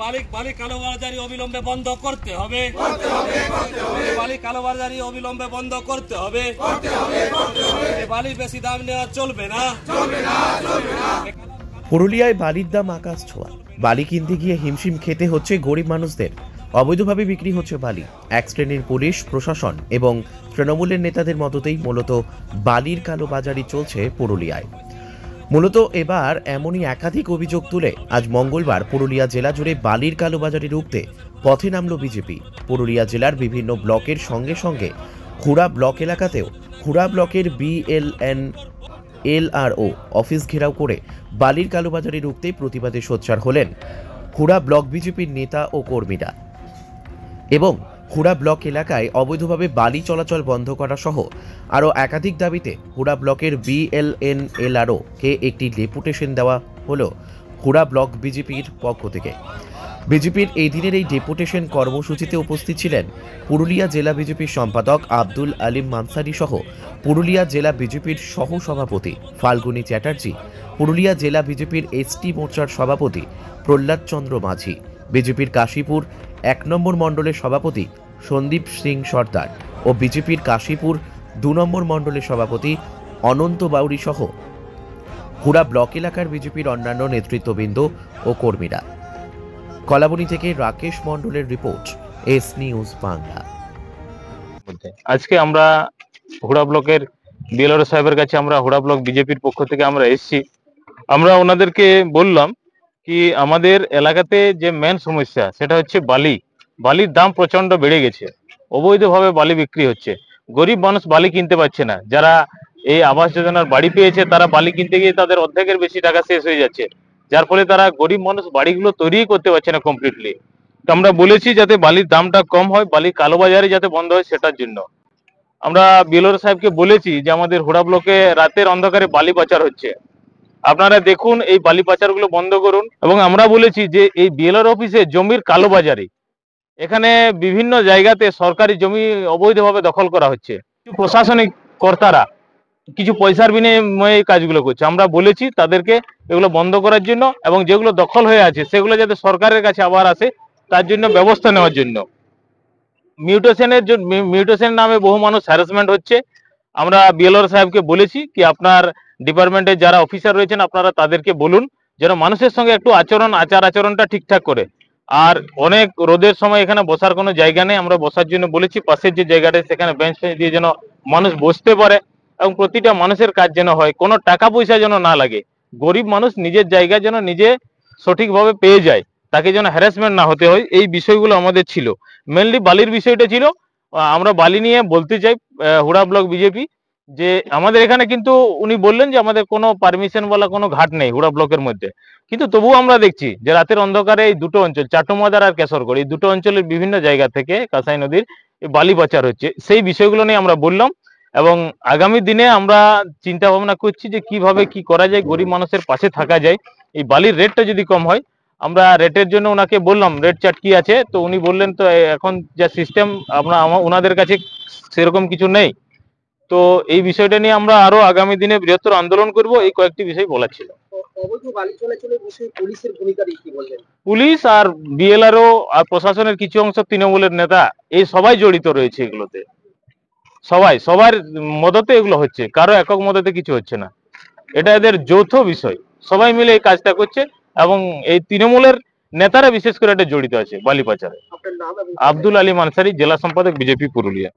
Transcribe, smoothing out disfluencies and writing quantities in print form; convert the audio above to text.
বালি কালোবাজারি অবিলম্বে বন্ধ করতে হবে। বালি কালোবাজারি অবিলম্বে বন্ধ করতে হবে। বালি বেশি দাম নেওয়া চলবে না। পুরুলিয়ায় বালির দাম আকাশ ছোঁয়া। বালি কিনতে গিয়ে হিমশিম খেতে হচ্ছে গরিব মানুষদের। অবৈধভাবে বিক্রি হচ্ছে বালি। এক শ্রেণীর পুলিশ প্রশাসন এবং তৃণমূলের নেতাদের মদতেই মূলত বালির কালোবাজারি চলছে পুরুলিয়ায়। মূলত এবার এমনই একাধিক অভিযোগ তুলে আজ মঙ্গলবার পুরুলিয়া জেলা জুড়ে বালির কালোবাজারি রুখতে পথে নামল বিজেপি। পুরুলিয়া জেলার বিভিন্ন ব্লকের সঙ্গে সঙ্গে খুড়া ব্লক এলাকাতেও খুড়া ব্লকের BLNLRO অফিস ঘেরাও করে বালির কালোবাজারি রুখতে প্রতিবাদে সোচ্চার হলেন খুড়া ব্লক বিজেপির নেতা ও কর্মীরা। এবং খুড়া ব্লক এলাকায় অবৈধভাবে বালি চলাচল বন্ধ করা সহ আরও একাধিক দাবিতে খুড়া ব্লকের BLNLRO কে একটি ডেপুটেশন দেওয়া হলো খুড়া ব্লক বিজেপির পক্ষ থেকে। বিজেপির এই দিনের এই ডেপুটেশন কর্মসূচিতে উপস্থিত ছিলেন পুরুলিয়া জেলা বিজেপির সম্পাদক আব্দুল আলিম মানসারি সহ পুরুলিয়া জেলা বিজেপির সহ সভাপতি ফাল্গুনী চ্যাটার্জি, পুরুলিয়া জেলা বিজেপির ST মোর্চার সভাপতি প্রহ্লাদ চন্দ্র মাঝি, বিজেপির কাশীপুর 1 নম্বর মণ্ডলের সভাপতি সন্দীপ সিং সর্দার ও বিজেপির কাশীপুর 2 নম্বর মণ্ডলের সভাপতি অনন্ত বাউরি সহ খুড়া ব্লক এলাকার বিজেপির অন্যান্য নেতৃত্ববৃন্দ ও কর্মীরা। কলাবনী থেকে রাকেশ মণ্ডলের রিপোর্ট, S নিউজ বাংলা। আজকে আমরা হুড়া ব্লকের BLRO সাহেবের কাছে আমরা হুড়া ব্লক বিজেপির পক্ষ থেকে আমরা এসেছি। আমরা ওনাদেরকে বললাম কি আমাদের এলাকাতে যে মেন সমস্যা সেটা হচ্ছে বালির দাম প্রচন্ড বেড়ে গেছে। অবৈধভাবে বালি বিক্রি হচ্ছে। গরিব মানুষ বালি কিনতে পারছে না। যারা এই আবাস যোজনার বাড়ি পেয়েছে তারা বালি কিনতে গিয়ে তাদের অর্ধেকের বেশি টাকা শেষ হয়ে যাচ্ছে, যার ফলে তারা গরিব মানুষ বাড়িগুলো তৈরি করতে পারছে না কমপ্লিটলি। তো আমরা বলেছি যাতে বালির দামটা কম হয়, বালি কালোবাজারে যাতে বন্ধ হয়, সেটার জন্য আমরা BLRO সাহেবকে বলেছি যে আমাদের হুড়া ব্লকে রাতের অন্ধকারে বালি পাচার হচ্ছে, আপনারা দেখুন এই বালি পাচারগুলো বন্ধ করুন। এবং আমরা বলেছি যে এই BLRO অফিসে জমির কালোবাজারি, এখানে বিভিন্ন জায়গাতে সরকারি জমি অবৈধভাবে দখল করা হচ্ছে। প্রশাসনিক কর্তারা কিছু পয়সার বিনিময়ে এই কাজগুলো করছে। আমরা বলেছি তাদেরকে এগুলো বন্ধ করার জন্য এবং যেগুলো দখল হয়ে আছে সেগুলো যাতে সরকারের কাছে আবার আসে তার জন্য ব্যবস্থা নেওয়ার জন্য। মিউটেশনের নামে বহু মানুষ হ্যারাসমেন্ট হচ্ছে। আমরা BLRO সাহেবকে বলেছি কি আপনার ডিপার্টমেন্টে যারা অফিসার রয়েছেন আপনারা তাদেরকে বলুন যেন মানুষের সঙ্গে একটু আচার আচরণটা ঠিকঠাক করে। আর অনেক রোদের সময় এখানে বসার কোনো জায়গা নেই, আমরা বসার জন্য বলেছি পাশের যে জায়গাটা সেখানে বেঞ্চ দিয়ে যেন মানুষ বসতে পারে এবং প্রতিটা মানুষের কাজ যেন হয়, কোনো টাকা পয়সা যেন না লাগে। গরিব মানুষ নিজের জায়গা যেন নিজে সঠিকভাবে পেয়ে যায়, তাকে যেন হ্যারাসমেন্ট না হতে হয়, এই বিষয়গুলো আমাদের ছিল। মেনলি বালির বিষয়টা ছিল। আমরা বালি নিয়ে বলতে চাই হুড়া ব্লক বিজেপি যে আমাদের এখানে কিন্তু উনি বললেন যে আমাদের কোনো পারমিশন বলা কোনো ঘাট নেই হুড়া ব্লকের মধ্যে, কিন্তু তবুও আমরা দেখছি যে রাতের অন্ধকারে এই দুটো অঞ্চল চাটুমাদার আর কেশরগড় এই দুটো অঞ্চলের বিভিন্ন জায়গা থেকে কাঁসাই নদীর বালি পাচার হচ্ছে। সেই বিষয়গুলো নিয়ে আমরা বললাম এবং আগামী দিনে আমরা চিন্তা ভাবনা করছি যে কিভাবে কি করা যায়, গরিব মানুষের পাশে থাকা যায়। এই বালির রেটটা যদি কম হয়, আমরা রেটের জন্য ওনাকে বললাম রেট চার্ট কি আছে, তো উনি বললেন তো এখন যা সিস্টেম ওনাদের কাছে সেরকম কিছু নেই। তো এই বিষয়টা নিয়ে আমরা আরো আগামী দিনে বৃহত্তর আন্দোলন করব, এই কয়েকটি বিষয় বলা ছিল। পুলিশ আর BLRO আর প্রশাসনের কিছু অংশ তৃণমূলের নেতা এই সবাই জড়িত রয়েছে এগুলোতে। সবার মদতে এগুলো হচ্ছে, কারো একক মদতে কিছু হচ্ছে না। এটা এদের যৌথ বিষয়, সবাই মিলে এই কাজটা করছে এবং এই তৃণমূলের নেতারা বিশেষ করে এটা জড়িত আছে বালি পাচারে। আব্দুল আলী মানসারি, জেলা সম্পাদক বিজেপি পুরুলিয়া।